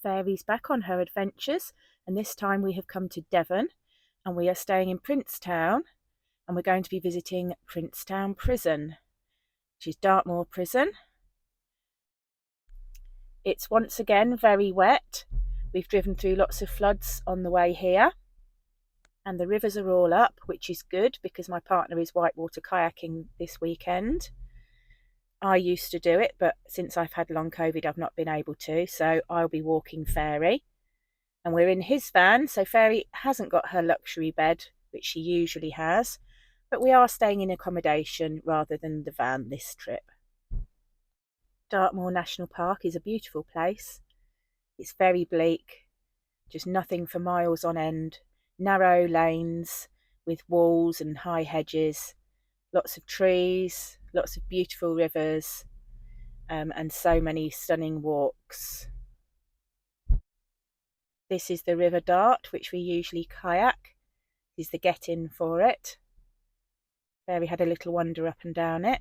Fairy's back on her adventures, and this time we have come to Devon and we are staying in Princetown, and we're going to be visiting Princetown Prison, which is Dartmoor Prison. It's once again very wet. We've driven through lots of floods on the way here, and the rivers are all up, which is good because my partner is whitewater kayaking this weekend. I used to do it, but since I've had long COVID, I've not been able to, so I'll be walking Fairy. And we're in his van, so Fairy hasn't got her luxury bed, which she usually has, but we are staying in accommodation rather than the van this trip. Dartmoor National Park is a beautiful place. It's very bleak, just nothing for miles on end, narrow lanes with walls and high hedges, lots of trees, lots of beautiful rivers, and so many stunning walks. This is the River Dart, which we usually kayak. This is the get-in for it. Fairy had a little wander up and down it.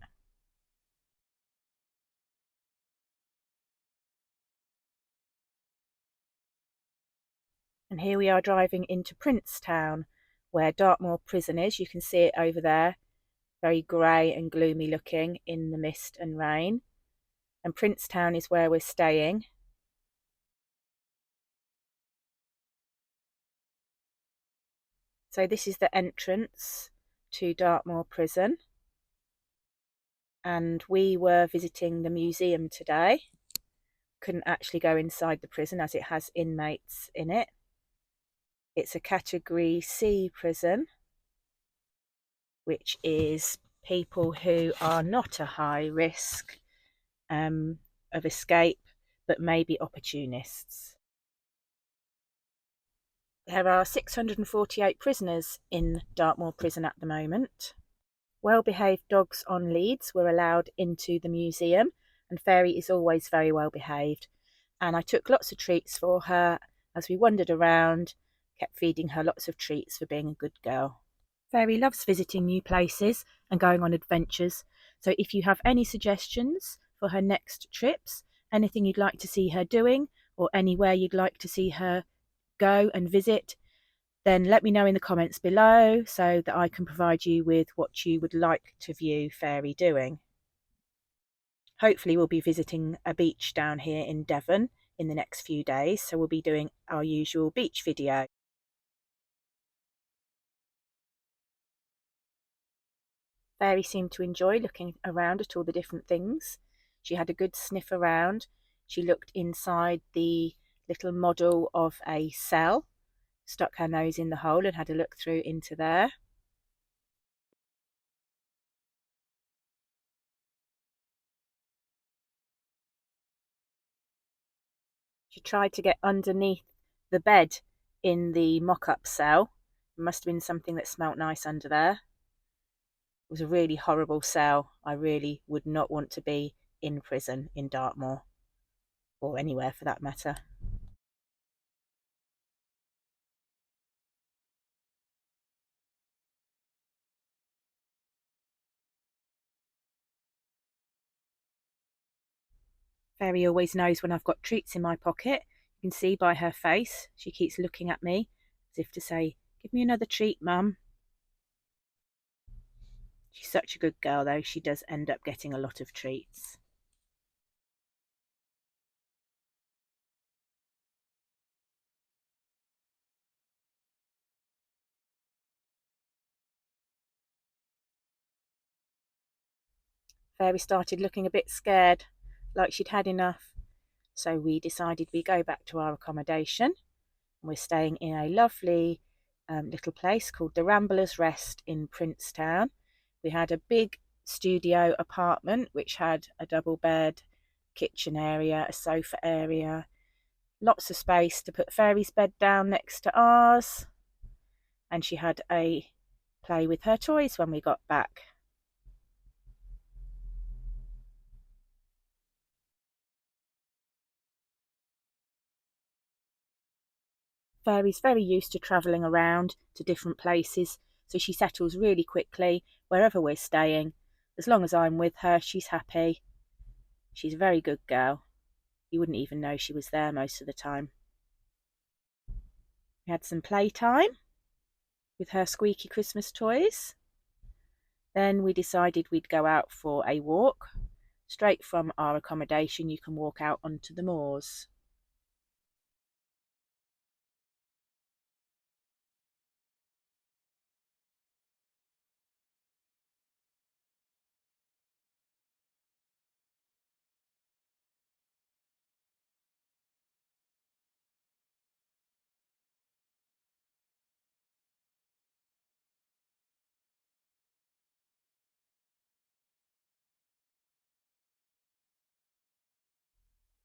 And here we are driving into Princetown, where Dartmoor Prison is. You can see it over there, very grey and gloomy looking in the mist and rain. And Princetown is where we're staying. So this is the entrance to Dartmoor Prison. And we were visiting the museum today. Couldn't actually go inside the prison as it has inmates in it. It's a category C prison, which is people who are not a high risk of escape, but maybe opportunists. There are 648 prisoners in Dartmoor Prison at the moment. Well-behaved dogs on leads were allowed into the museum, and Fairy is always very well behaved. And I took lots of treats for her as we wandered around, kept feeding her lots of treats for being a good girl. Fairy loves visiting new places and going on adventures, so if you have any suggestions for her next trips, anything you'd like to see her doing, or anywhere you'd like to see her go and visit, then let me know in the comments below so that I can provide you with what you would like to view Fairy doing. Hopefully we'll be visiting a beach down here in Devon in the next few days, so we'll be doing our usual beach video. Fairy seemed to enjoy looking around at all the different things. She had a good sniff around. She looked inside the little model of a cell, stuck her nose in the hole and had a look through into there. She tried to get underneath the bed in the mock-up cell. It must have been something that smelt nice under there. It was a really horrible cell. I really would not want to be in prison in Dartmoor, or anywhere for that matter. Fairy always knows when I've got treats in my pocket. You can see by her face, she keeps looking at me as if to say, "Give me another treat, Mum." She's such a good girl though, she does end up getting a lot of treats. Fairy started looking a bit scared, like she'd had enough. So we decided we'd go back to our accommodation. We're staying in a lovely little place called the Ramblers Rest in Princetown. We had a big studio apartment which had a double bed, kitchen area, a sofa area, lots of space to put Fairy's bed down next to ours, and she had a play with her toys when we got back. Fairy's very used to travelling around to different places, so she settles really quickly wherever we're staying. As long as I'm with her, she's happy. She's a very good girl. You wouldn't even know she was there most of the time. We had some playtime with her squeaky Christmas toys. Then we decided we'd go out for a walk. Straight from our accommodation, you can walk out onto the moors.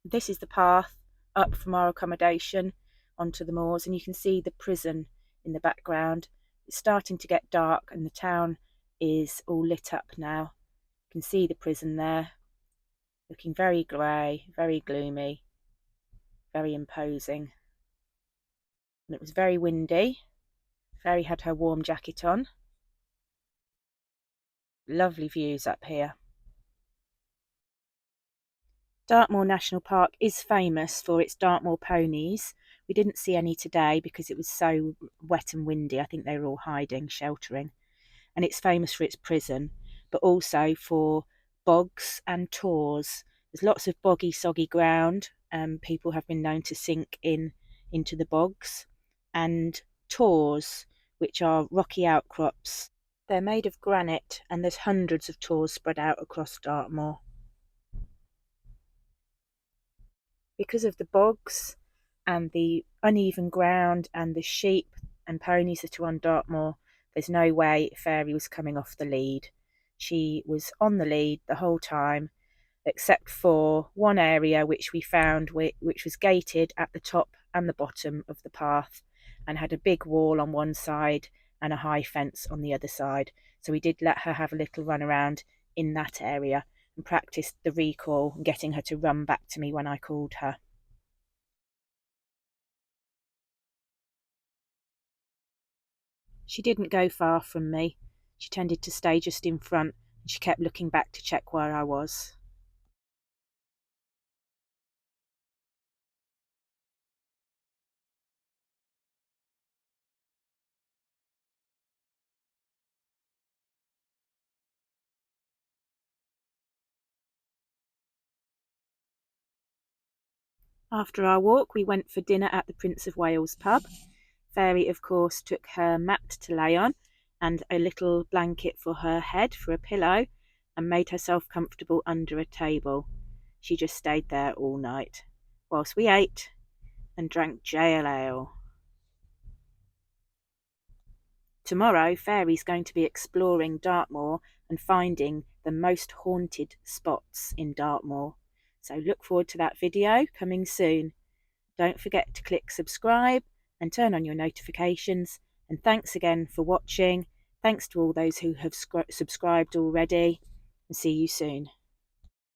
This is the path up from our accommodation onto the moors, and you can see the prison in the background. It's starting to get dark and the town is all lit up now. You can see the prison there, looking very grey, very gloomy, very imposing. And it was very windy. Fairy had her warm jacket on. Lovely views up here. Dartmoor National Park is famous for its Dartmoor ponies. We didn't see any today because it was so wet and windy. I think they were all hiding, sheltering. And it's famous for its prison, but also for bogs and tors. There's lots of boggy, soggy ground. People have been known to sink into the bogs. And tors, which are rocky outcrops. They're made of granite, and there's hundreds of tors spread out across Dartmoor. Because of the bogs and the uneven ground and the sheep and ponies that are on Dartmoor, there's no way Fairy was coming off the lead. She was on the lead the whole time, except for one area which we found which was gated at the top and the bottom of the path and had a big wall on one side and a high fence on the other side. So we did let her have a little run around in that area and practiced the recall and getting her to run back to me when I called her. She didn't go far from me. She tended to stay just in front, and she kept looking back to check where I was. After our walk, we went for dinner at the Prince of Wales pub. Fairy, of course, took her mat to lay on and a little blanket for her head for a pillow and made herself comfortable under a table. She just stayed there all night whilst we ate and drank jail ale. Tomorrow, Fairy's going to be exploring Dartmoor and finding the most haunted spots in Dartmoor. So look forward to that video coming soon. Don't forget to click subscribe and turn on your notifications. And thanks again for watching. Thanks to all those who have subscribed already. And see you soon.